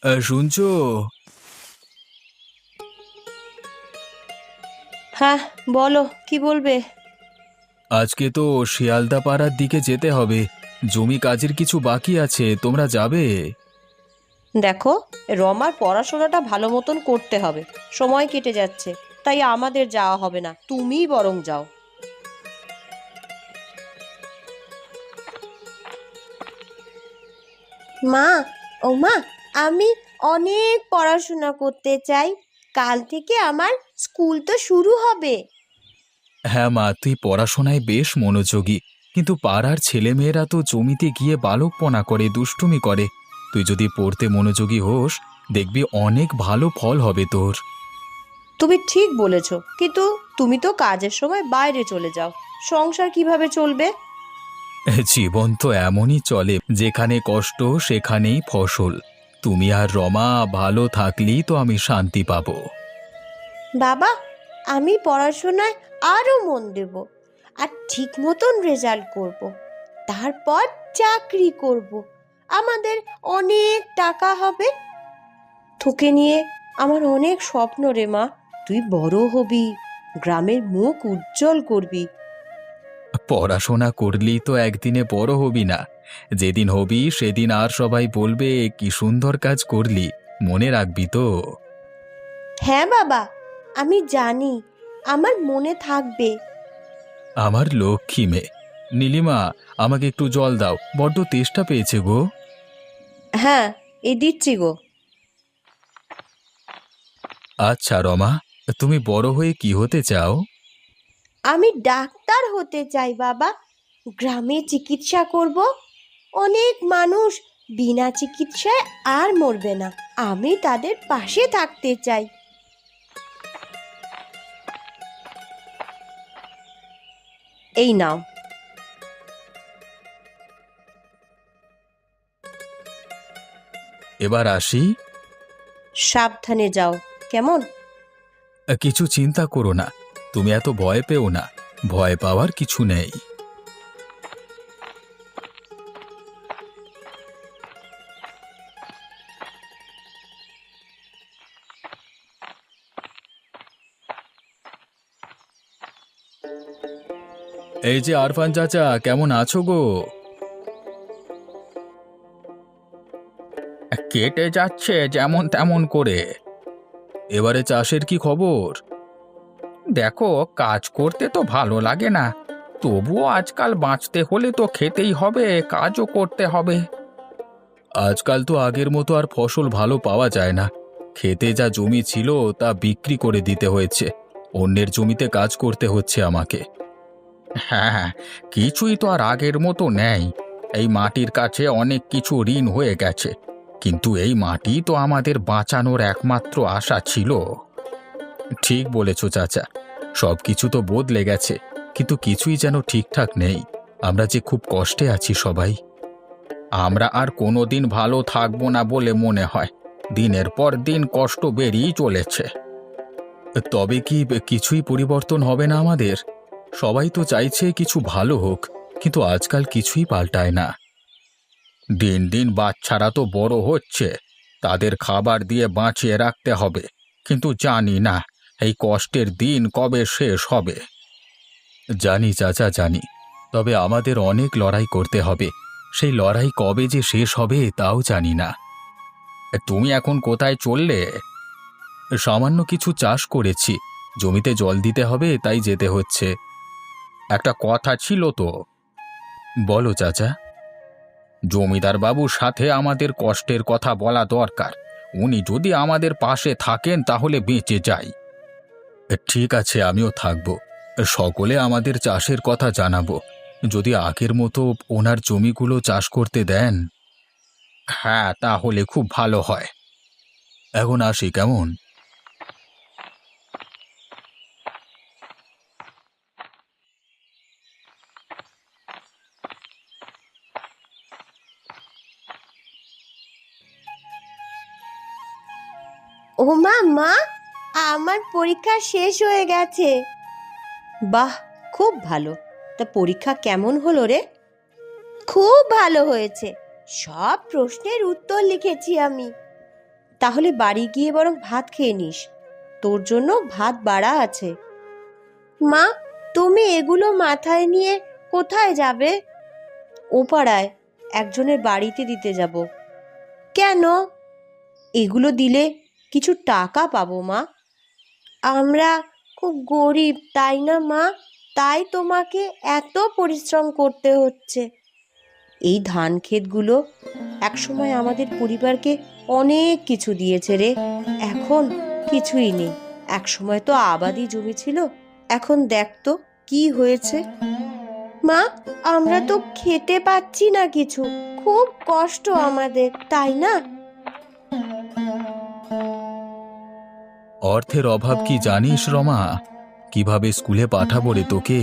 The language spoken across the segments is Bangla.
শুনছো? হ্যাঁ, বলো কি বলবে। আজকে তো শিয়ালদা পাড়ার দিকে যেতে হবে। জমি কাজের কিছু বাকি আছে, তোমরা যাবে? দেখো, রমার পড়াশোনাটা ভালো মতন করতে হবে। সময় কেটে যাচ্ছে, তাই আমাদের যাওয়া হবে না, তুমিই বরং যাও। মা, ও মা, আমি অনেক পড়াশোনা করতে চাই। কাল থেকে আমার স্কুল তো শুরু হবে। হ্যাঁ মা, তুই পড়াশোনায় বেশ মনোযোগী, কিন্তু পাড়ার ছেলেমেয়েরা তো জমিতে গিয়ে বালকপনা করে, দুষ্টুমি করে। তুই যদি পড়তে মনোযোগী হোস, দেখবি অনেক ভালো ফল হবে তোর। তুমি ঠিক বলেছ, কিন্তু তুমি তো কাজের সময় বাইরে চলে যাও, সংসার কিভাবে চলবে? জীবন তো এমনই চলে, যেখানে কষ্ট সেখানেই ফসল। তুমি আর রমা ভালো থাকলেই তো আমি শান্তি পাবো। বাবা, আমি পড়াশোনায় আরো মন দেব, আর ঠিক মতন রেজাল্ট করব, তারপর চাকরি করব, আমাদের অনেক টাকা হবে। তোকে নিয়ে আমার অনেক স্বপ্ন রে মা। তুই বড় হবি, গ্রামের মুখ উজ্জ্বল করবি। পড়াশোনা করলেই তো একদিনে বড় হবি না। যেদিন হবি সেদিন আর সবাই বলবে কি সুন্দর কাজ করলি, মনে রাখবি তো? হ্যাঁ বাবা, আমি জানি, আমার মনে থাকবে। আমার লক্ষ্মী মেয়ে। নীলিমা, আমাকে একটু জল দাও, বড্ড তেষ্টা পেয়েছে গো। হ্যাঁ, এই দিচ্ছি গো। আচ্ছা রমা, তুমি বড় হয়ে কি হতে চাও? আমি ডাক্তার হতে চাই বাবা। গ্রামে চিকিৎসা করব, অনেক মানুষ বিনা চিকিৎসায় আর মরবে না। আমি তাদের পাশে থাকতে চাই। এই নাও। এবার আসি। সাবধানে যাও, কেমন? কিছু চিন্তা করো না, তুমি এত ভয় পেও না। ভয় পাওয়ার কিছু নেই। এই যে আরফান চাচা, কেমন আছো গো? কেটে যাচ্ছে যেমন তেমন করে। এবারে চাষের কি খবর? দেখো, কাজ করতে তো ভালো লাগে না, তবুও আজকাল বাঁচতে হলে তো খেতেই হবে, কাজও করতে হবে। আজকাল তো আগের মতো আর ফসল ভালো পাওয়া যায় না। খেতে যা জমি ছিল তা বিক্রি করে দিতে হয়েছে, অন্যের জমিতে কাজ করতে হচ্ছে আমাকে। হ্যাঁ, কিছুই তো আর আগের মতো নেই। এই মাটির কাছে অনেক কিছু ঋণ হয়ে গেছে, কিন্তু এই মাটি তো আমাদের বাঁচানোর একমাত্র আশা ছিল। ঠিক বলেছ চাচা, সবকিছু তো বদলে গেছে, কিন্তু কিছুই যেন ঠিকঠাক নেই। আমরা যে খুব কষ্টে আছি সবাই। আমরা আর কোনোদিন ভালো থাকবো না বলে মনে হয়। দিনের পর দিন কষ্ট বেড়েই চলেছে। তবে কি কিছুই পরিবর্তন হবে না আমাদের? সবাই তো চাইছে কিছু ভালো হোক, কিন্তু আজকাল কিছুই পাল্টায় না। দিন দিন বাচ্চারা তো বড় হচ্ছে, তাদের খাবার দিয়ে বাঁচিয়ে রাখতে হবে, কিন্তু জানি না এই কষ্টের দিন কবে শেষ হবে। জানি চাচা, জানি, তবে আমাদের অনেক লড়াই করতে হবে। সেই লড়াই কবে যে শেষ হবে তাও জানি না। তুমি এখন কোথায় চললে? সামান্য কিছু চাষ করেছি, জমিতে জল দিতে হবে তাই যেতে হচ্ছে। একটা কথা ছিল তো। বলো চাচা। জমিদার বাবুর সাথে আমাদের কষ্টের কথা বলা দরকার। উনি যদি আমাদের পাশে থাকেন তাহলে বেঁচে যাই। ঠিক আছে, আমিও থাকব। সকলে আমাদের চাষের কথা জানাবো, যদি আগের মতো ওনার জমিগুলো চাষ করতে দেন। হ্যাঁ, তাহলে খুব ভালো হয়। এখন আসি কেমন? ও মা, মা, আমার পরীক্ষা শেষ হয়ে গেছে। বাহ, খুব ভালো। তা পরীক্ষা কেমন হলো রে? খুব ভালো হয়েছে, সব প্রশ্নের উত্তর লিখেছি আমি। তাহলে বাড়ি গিয়ে বরং ভাত খেয়ে নিস, তোর জন্য ভাত বাড়া আছে। মা, তুমি এগুলো মাথায় নিয়ে কোথায় যাবে? ও পাড়ায় একজনের বাড়িতে দিতে যাব। কেন? এগুলো দিলে কিছু টাকা পাবো মা। আমরা খুব গরিব, তাই না মা? তাই তোমাকে এত পরিশ্রম করতে হচ্ছে। এই ধান ক্ষেতগুলো একসময় আমাদের পরিবারকে অনেক কিছু দিয়েছে রে। এখন কিছুই নেই। একসময় তো আবাদি জমি ছিল, এখন দেখ তো কি হয়েছে। মা, আমরা তো খেতে পাচ্ছি না কিছু, খুব কষ্ট আমাদের, তাই না? অর্থের অভাব কি জানিস রমা? কিভাবে স্কুলে পাঠাবো রে তোকে,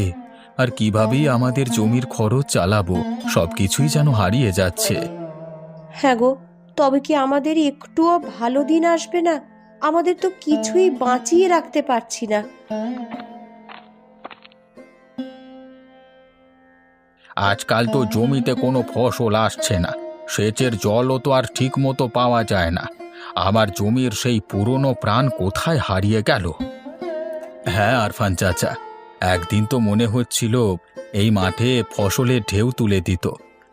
আর কিভাবেই আমাদের জমির খরচ চালাবো, সবকিছুই যেন হারিয়ে যাচ্ছে। হ্যাঁ গো, তবে কি আমাদের একটুও ভালো দিন আসবে না? আমাদের তো কিছুই বাঁচিয়ে রাখতে পারছি না। আজকাল তো জমিতে কোনো ফসল আসছে না, সেচের জলও তো আর ঠিক মতো পাওয়া যায় না। আমার জমির সেই পুরনো প্রাণ কোথায় হারিয়ে গেল। হ্যাঁ আরফান চাচা, একদিন তো মনে হচ্ছিল এই মাঠে ফসলের ঢেউ তুলে দিত।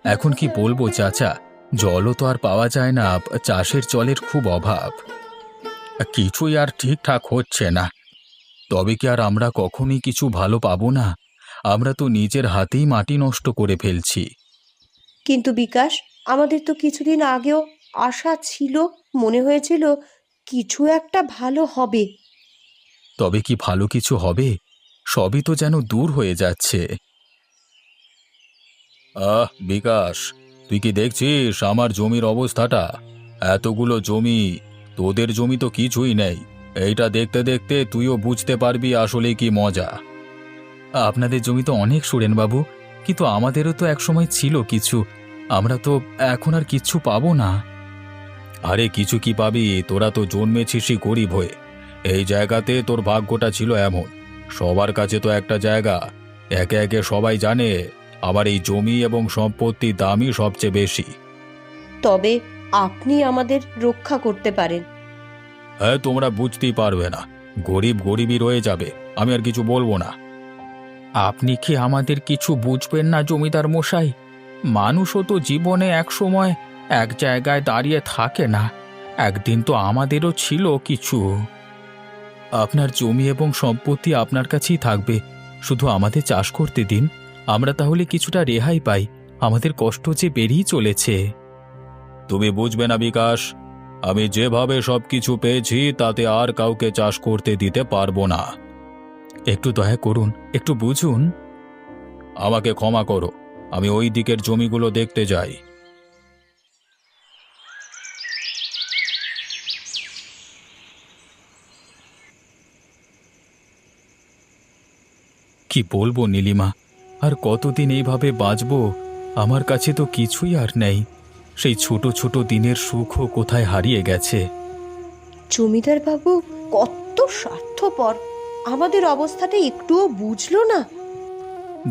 এখন কি বলবো চাচা, জলও তো আর পাওয়া যায় না, চাষের জলের খুব অভাব। কিছুই আর ঠিকঠাক হচ্ছে না। তবে কি আর আমরা কখনই কিছু ভালো পাবো না? আমরা তো নিজের হাতেই মাটি নষ্ট করে ফেলছি। কিন্তু বিকাশ, আমাদের তো কিছুদিন আগেও আশা ছিল, মনে হয়েছিল কিছু একটা ভালো হবে। তবে কি ভালো কিছু হবে? সবই তো যেন দূর হয়ে যাচ্ছে। বিকাশ, তুই কি দেখছিস আমার জমির অবস্থাটা? এতগুলো জমি, তোদের জমি তো কিছুই নেই। এইটা দেখতে দেখতে তুইও বুঝতে পারবি আসলে কি মজা। আপনাদের জমি তো অনেক সুরেন বাবু, কিন্তু আমাদেরও তো একসময় ছিল কিছু। আমরা তো এখন আর কিচ্ছু পাবো না। আরে কিছু কি পাবি? তোরা তো জন্মেছিসই গরিব হয়ে। এই জায়গাতে তোর ভাগ্যটা ছিল এমন। সবার কাছে তো একটা জায়গা, একে একে সবাই জানে আমার এই জমি এবং সম্পত্তির দামই সবচেয়ে বেশি। তবে আপনি আমাদের রক্ষা করতে পারেন। হ্যাঁ, তোমরা বুঝতেই পারবে না, গরিব গরিবই রয়ে যাবে, আমি আর কিছু বলবো না। আপনি কি আমাদের কিছু বুঝবেন না জমিদার মশাই? মানুষও তো জীবনে এক সময় এক জায়গায় দাঁড়িয়ে থাকে না। একদিন তো আমাদেরও ছিল কিছু। আপনার জমি এবং সম্পত্তি আপনার কাছেই থাকবে, শুধু আমাদের চাষ করতে দিন। আমরা তাহলে কিছুটা রেহাই পাই, আমাদের কষ্ট যে বেড়েই চলেছে। তুমি বুঝবে না বিকাশ, আমি যেভাবে সবকিছু পেয়েছি তাতে আর কাউকে চাষ করতে দিতে পারবো না। একটু দয়া করুন, একটু বুঝুন। আমাকে ক্ষমা করো, আমি ওই দিকের জমিগুলো দেখতে যাই। কি বলবো নীলিমা, আর কতদিন এইভাবে বাঁচবো? আমার কাছে তো কিছুই আর নেই। সেই ছোট ছোট দিনের সুখও কোথায় হারিয়ে গেছে। জমিদার বাবু কত স্বার্থপর, আমাদের অবস্থাটা একটুও বুঝলো না।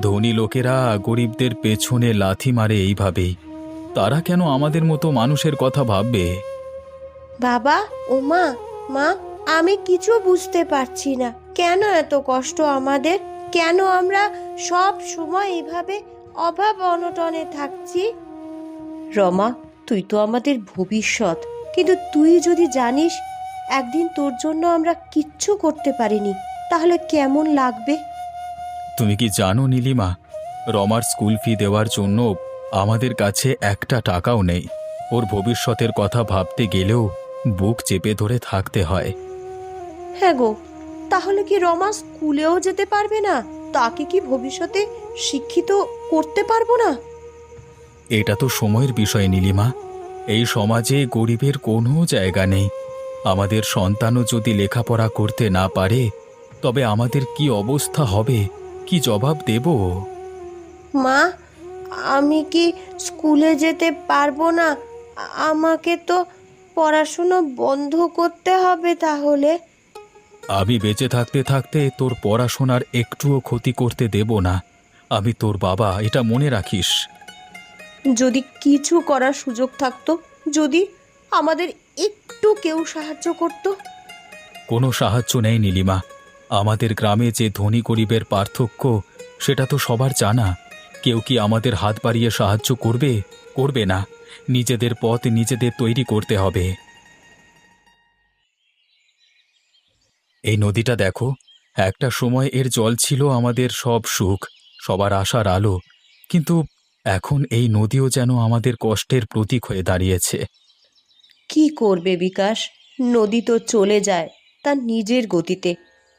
ধনী লোকেরা গরিবদের পেছনে লাথি মারে এইভাবেই। তারা কেন আমাদের মতো মানুষের কথা ভাববে? বাবা, ও মা, মা, আমি কিছু বুঝতে পারছি না, কেন এত কষ্ট আমাদের? কেন আমরা সব সময় এইভাবে অভাব অনটনে থাকছি? রমা, তুই তো আমাদের ভবিষ্যৎ, কিন্তু তুই যদি জানিস একদিন তোর জন্য আমরা কিচ্ছু করতে পারিনি, তাহলে কেমন লাগবে? তুমি কি জানো নীলিমা, রমার স্কুল ফি দেওয়ার জন্য আমাদের কাছে একটা টাকাও নেই। ওর ভবিষ্যতের কথা ভাবতে গেলেও বুক চেপে ধরে থাকতে হয়। হ্যাঁ গো, তাহলে কি রমা স্কুলেও যেতে পারবে না? তাকে কি ভবিষ্যতে শিক্ষিত করতে পারবো না? এটা তো সময়ের বিষয় নীলিমা। এই সমাজে গরিবের কোনো জায়গা নেই। আমাদের সন্তানও যদি লেখাপড়া করতে না পারে, তবে আমাদের কি অবস্থা হবে, কি জবাব দেব? মা, আমি কি স্কুলে যেতে পারবো না? আমাকে তো পড়াশুনো বন্ধ করতে হবে তাহলে। আমি বেঁচে থাকতে থাকতে তোর পড়াশোনার একটুও ক্ষতি করতে দেব না। আমি তোর বাবা, এটা মনে রাখিস। যদি কিছু করার সুযোগ থাকতো, যদি আমাদের একটু কেউ সাহায্য করত। কোনো সাহায্য নেই নীলিমা। আমাদের গ্রামে যে ধনী গরিবের পার্থক্য সেটা তো সবার জানা। কেউ কি আমাদের হাত বাড়িয়ে সাহায্য করবে? করবে না। নিজেদের পথ নিজেদের তৈরি করতে হবে। এই নদীটা দেখো, একটা সময় এর জল ছিল আমাদের সব সুখ, সবার আশার আলো। কিন্তু এখন এই নদীও যেন আমাদের কষ্টের প্রতীক হয়ে দাঁড়িয়েছে। কি করবে বিকাশ, নদী তো চলে যায় তার নিজের গতিতে,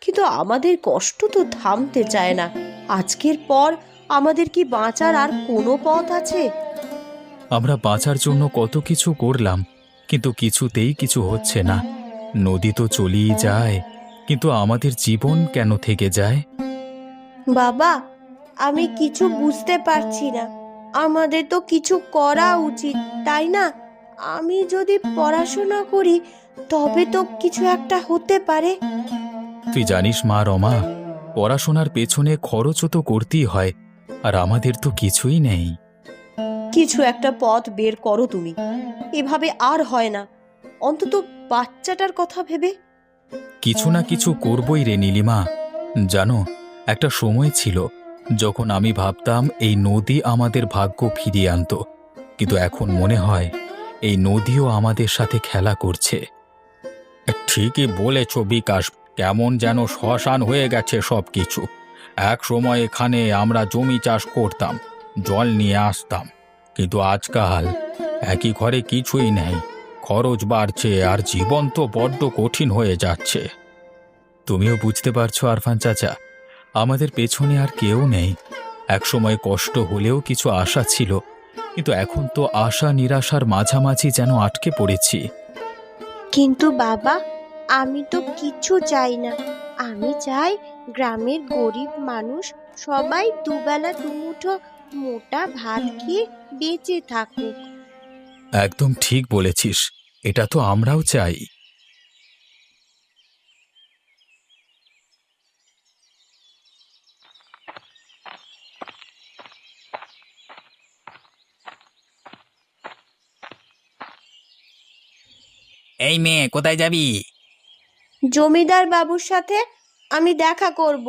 কিন্তু আমাদের কষ্ট তো থামতে চায় না। আজকের পর আমাদের কি বাঁচার আর কোনো পথ আছে? আমরা বাঁচার জন্য কত কিছু করলাম, কিন্তু কিছুতেই কিছু হচ্ছে না। নদী তো চলেই যায়, কিন্তু আমাদের জীবন কেন থেকে যায়? বাবা, আমি কিছু বুঝতে পারছি না। আমাদের তো কিছু করা উচিত, তাই না? আমি যদি পড়াশোনা করি তবে তো কিছু একটা হতে পারে। তুই জানিস মা রমা, পড়াশোনার পেছনে খরচও তো করতেই হয়, আর আমাদের তো কিছুই নেই। কিছু একটা পথ বের করো তুমি। এভাবে আর হয় না, অন্তত বাচ্চাটার কথা ভেবে। কিছু না কিছু করবই রে নীলিমা। জানো, একটা সময় ছিল যখন আমি ভাবতাম এই নদী আমাদের ভাগ্য ফিরিয়ে আনতো, কিন্তু এখন মনে হয় এই নদীও আমাদের সাথে খেলা করছে। ঠিকই বলেছ বিকাশ, কেমন যেন শ্মশান হয়ে গেছে সব কিছু। এক সময় এখানে আমরা জমি চাষ করতাম, জল নিয়ে আসতাম, কিন্তু আজকাল একই ঘরে কিছুই নেই। খরচ বাড়ছে আর জীবন তো বড্ড কঠিন হয়ে যাচ্ছে। তুমিও বুঝতে পারছো আরফান চাচা, আমাদের পেছনে আর কেউ নেই। একসময় কষ্ট হলেও কিছু আশা ছিল, কিন্তু এখন তো আশা নিরাশার মাঝামাঝি যেন আটকে পড়েছি। কিন্তু বাবা, আমি তো কিছু চাই না। আমি চাই গ্রামের গরিব মানুষ সবাই দুবেলা দুমুঠো মোটা ভাত খেয়ে বেঁচে থাকুক। একদম ঠিক বলেছিস, এটা তো আমরাও চাই। এই মেয়ে, কোথায় যাবি? জমিদার বাবুর সাথে আমি দেখা করব।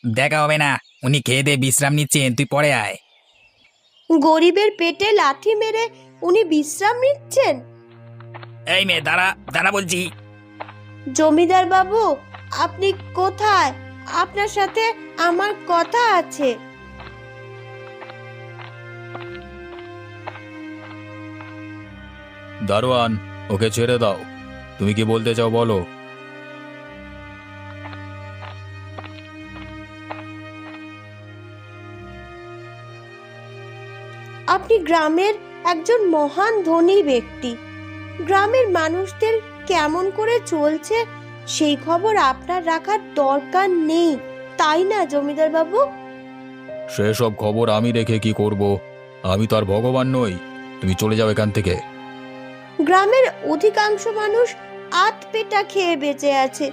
দেখা হবে না, উনি খেয়ে দিয়ে বিশ্রাম নিচ্ছেন, তুই পরে আয়। গরিবের পেটে লাথি মেরে উনি বিশ্রাম নিচ্ছেন? এই মেয়ে, দাঁড়া দাঁড়া বলছি। জমিদার বাবু, আপনি কোথায়? আপনার সাথে আমার কথা আছে। দারোয়ান, ওকে ছেড়ে দাও। তুমি কি বলতে চাও বলো। আপনি গ্রামের একজন মহান ধনী ব্যক্তি। গ্রামের মানুষদের কেমন করে চলছে সেই খবর আপনার রাখার দরকার নেই, তাই না জমিদার বাবু? সেসব খবর আমি রেখে কি করব? আমি তো আর ভগবান নই। তুমি চলে যাও এখান থেকে। গ্রামের অধিকাংশ মানুষ আধ পেটা খেয়ে বেঁচে আছে,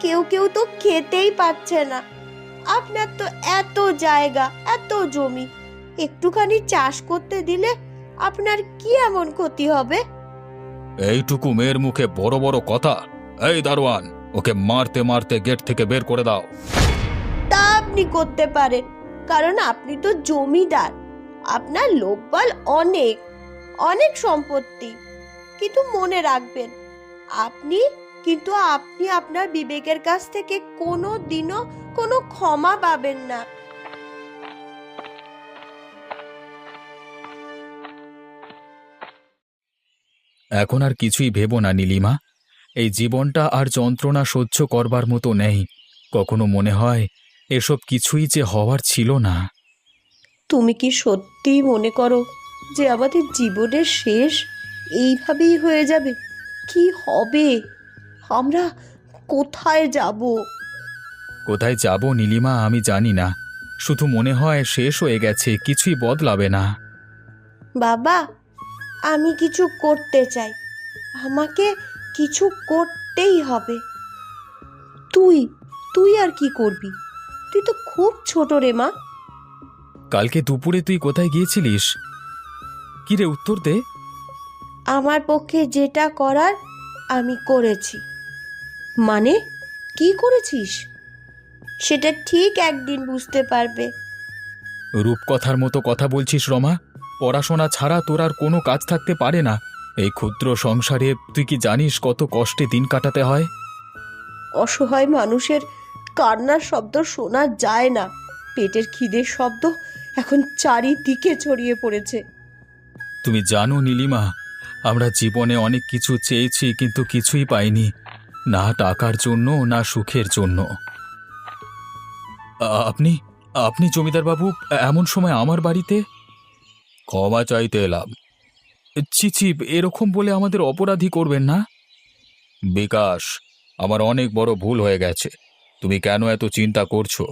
কেউ কেউ তো খেতেই পাচ্ছে না। আপনার তো এত জায়গা, এত জমি, একটুখানি চাষ করতে দিলে আপনার কি এমন ক্ষতি হবে? এইটুকু মেয়ের মুখে বড় বড় কথা! এই দারোয়ান, ওকে মারতে মারতে গেট থেকে বের করে দাও। তা আপনি করতে পারেন, কারণ আপনি তো জমিদার। আপনার লোকবল অনেক, অনেক সম্পত্তি। কিন্তু মনে রাখবেন, আপনি আপনার বিবেকের কাছ থেকে কোনো দিনও কোনো ক্ষমা পাবেন না। এখন আর কিছুই ভেবো না নীলিমা। এই জীবনটা আর যন্ত্রণা সহ্য করবার মতো নেই। কখনো মনে হয় এসব কিছুই যে হওয়ার ছিল না। তুমি কি সত্যিই মনে করো যে আমাদের জীবনের শেষ এইভাবেই হয়ে যাবে? কি হবে? আমরা কোথায় যাব? কোথায় যাব নীলিমা আমি জানি না, শুধু মনে হয় শেষ হয়ে গেছে, কিছুই বদলাবে না। বাবা, আমি কিছু করতে চাই। আমাকে কিছু করতেই হবে। তুই তুই আর কি করবি? তুই তো খুব ছোট রে মা। কালকে দুপুরে তুই কোথায় গিয়েছিলিস? কি রে, উত্তর দে। আমার পক্ষে যেটা করার আমি করেছি। মানে কি করেছিস সেটা ঠিক একদিন বুঝতে পারবে। রূপকথার মতো কথা বলছিস রমা। পড়াশোনা ছাড়া তোর আর কোনো কাজ থাকতে পারে না। এই ক্ষুদ্র সংসারে তুই কি জানিস কত কষ্টে দিন কাটাতে হয়? অসহায় মানুষের কান্নার শব্দ শোনা যায় না, পেটের খিদের শব্দ এখন চারিদিকে ছড়িয়ে পড়েছে। তুমি জানো নীলিমা, আমরা জীবনে অনেক কিছু চেয়েছি কিন্তু কিছুই পাইনি, না টাকার জন্য না সুখের জন্য। আপনি আপনি জমিদার বাবু এমন সময় আমার বাড়িতে? ক্ষমা চাইতে এলাম। ছি ছি, এরকম বলে আমাদের অপরাধী করবেন না। বিকাশ, আমার অনেক বড় ভুল হয়ে গেছে। তুমি কেন এত চিন্তা করছো?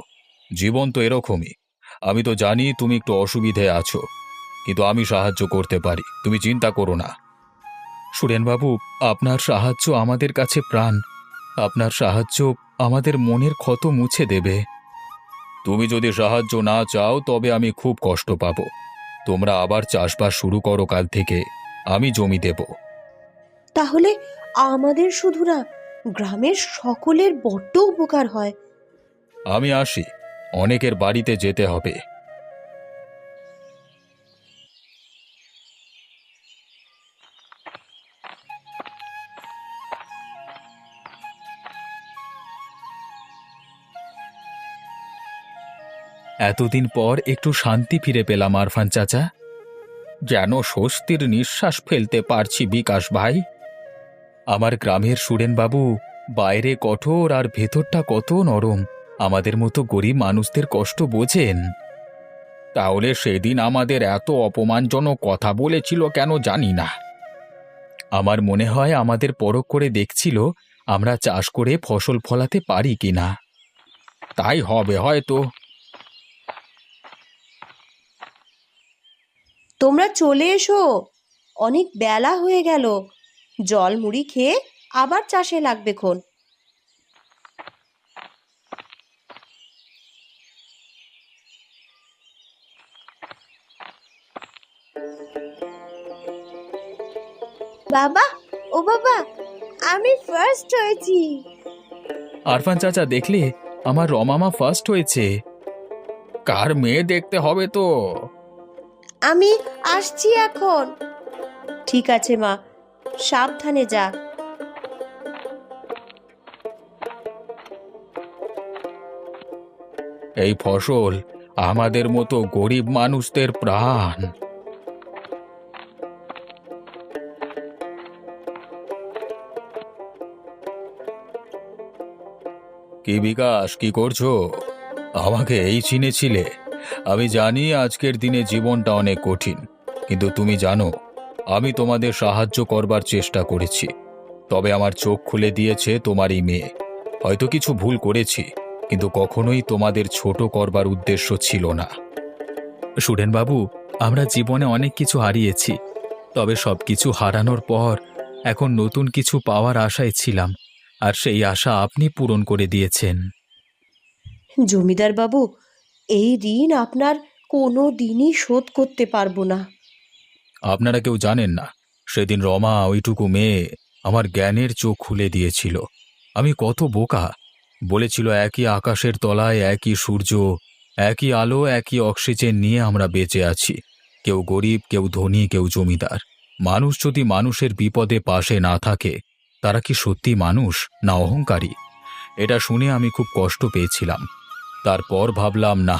জীবন তো এরকমই। আমি তো জানি তুমি একটু অসুবিধে আছো, কিন্তু আমি সাহায্য করতে পারি, তুমি চিন্তা করো না। সুরেনবাবু, আপনার সাহায্য আমাদের কাছে প্রাণ। আপনার সাহায্য আমাদের মনের ক্ষত মুছে দেবে। তুমি যদি সাহায্য না চাও তবে আমি খুব কষ্ট পাব। তোমরা আবার চাষবাস শুরু করো কাল থেকে, আমি জমি দেব। তাহলে আমাদের শুধু না, গ্রামের সকলের বড্ড উপকার হয়। আমি আসি, অনেকের বাড়িতে যেতে হবে। এতদিন পর একটু শান্তি ফিরে পেলাম আরফান চাচা। যেন স্বস্তির নিঃশ্বাস ফেলতে পারছি বিকাশ ভাই। আমার গ্রামের সুরেনবাবু বাইরে কঠোর আর ভেতরটা কত নরম। আমাদের মতো গরিব মানুষদের কষ্ট বোঝেন। তাহলে সেদিন আমাদের এত অপমানজনক কথা বলেছিল কেন জানি না। আমার মনে হয় আমাদের পরখ করে দেখছিল আমরা চাষ করে ফসল ফলাতে পারি কিনা। তাই হবে হয়তো। তোমরা চলে এসো, অনেক বেলা হয়ে গেল। জল মুড়ি খেয়ে আবার চাষে লাগবে খন। বাবা, ও বাবা, আমি ফার্স্ট হয়েছি। আরফান চাচা, দেখলে আমার রমামা ফার্স্ট হয়েছে। কার মেয়ে দেখতে হবে তো। আমি আসছি এখন। ঠিক আছে মা, সাবধানে যা। এই ফসল আমাদের মতো গরিব মানুষদের প্রাণ। কি বিকাশ, কি করছো? আমাকে এই চিনেছিলে? আমি জানি আজকের দিনে জীবনটা অনেক কঠিন, কিন্তু তুমি জানো আমি তোমাদের সাহায্য করবার চেষ্টা করেছি। তবে আমার চোখ খুলে দিয়েছে তোমারই মেয়ে। হয়তো কিছু ভুল করেছি, কিন্তু কখনোই তোমাদের ছোট করবার উদ্দেশ্য ছিল না। সুরেনবাবু, আমরা জীবনে অনেক কিছু হারিয়েছি, তবে সবকিছু হারানোর পর এখন নতুন কিছু পাওয়ার আশায় ছিলাম, আর সেই আশা আপনি পূরণ করে দিয়েছেন। জমিদার বাবু, এই ঋণ আপনার কোনো দিনই শোধ করতে পারবো না। আপনারা কেউ জানেন না, সেদিন রমা, ওইটুকু মেয়ে, আমার জ্ঞানের চোখ খুলে দিয়েছিল। আমি কত বোকা। বলেছিল একই আকাশের তলায় একই সূর্য, একই আলো, একই অক্সিজেন নিয়ে আমরা বেঁচে আছি। কেউ গরিব, কেউ ধনী, কেউ জমিদার। মানুষ যদি মানুষের বিপদে পাশে না থাকে, তারা কি সত্যি মানুষ না অহংকারী? এটা শুনে আমি খুব কষ্ট পেয়েছিলাম। তারপর ভাবলাম, না,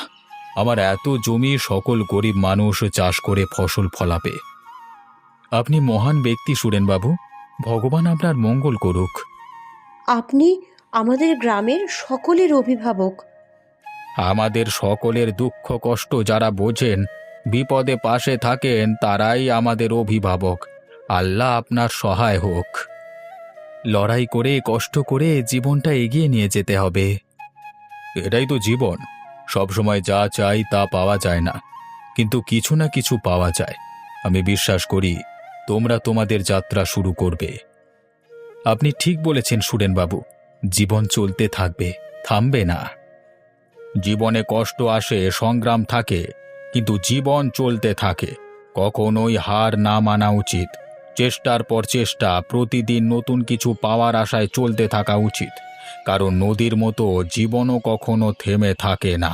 আমার এত জমি সকল গরিব মানুষ চাষ করে ফসল ফলাবে। আপনি মহান ব্যক্তি সুরেনবাবু, ভগবান আপনার মঙ্গল করুক। আপনি আমাদের গ্রামের সকলের অভিভাবক। আমাদের সকলের দুঃখ কষ্ট যারা বোঝেন, বিপদে পাশে থাকেন, তারাই আমাদের অভিভাবক। আল্লাহ আপনার সহায় হোক। লড়াই করে, কষ্ট করে জীবনটা এগিয়ে নিয়ে যেতে হবে। এটাই তো জীবন। সবসময় যা চাই তা পাওয়া যায় না, কিন্তু কিছু না কিছু পাওয়া যায়। আমি বিশ্বাস করি তোমরা তোমাদের যাত্রা শুরু করবে। আপনি ঠিক বলেছেন সুরেনবাবু, জীবন চলতে থাকবে, থামবে না। জীবনে কষ্ট আসে, সংগ্রাম থাকে, কিন্তু জীবন চলতে থাকে। কখনোই হার না মানা উচিত। চেষ্টার পর চেষ্টা, প্রতিদিন নতুন কিছু পাওয়ার আশায় চলতে থাকা উচিত, কারণ নদীর মতো জীবনও কখনো থেমে থাকে না।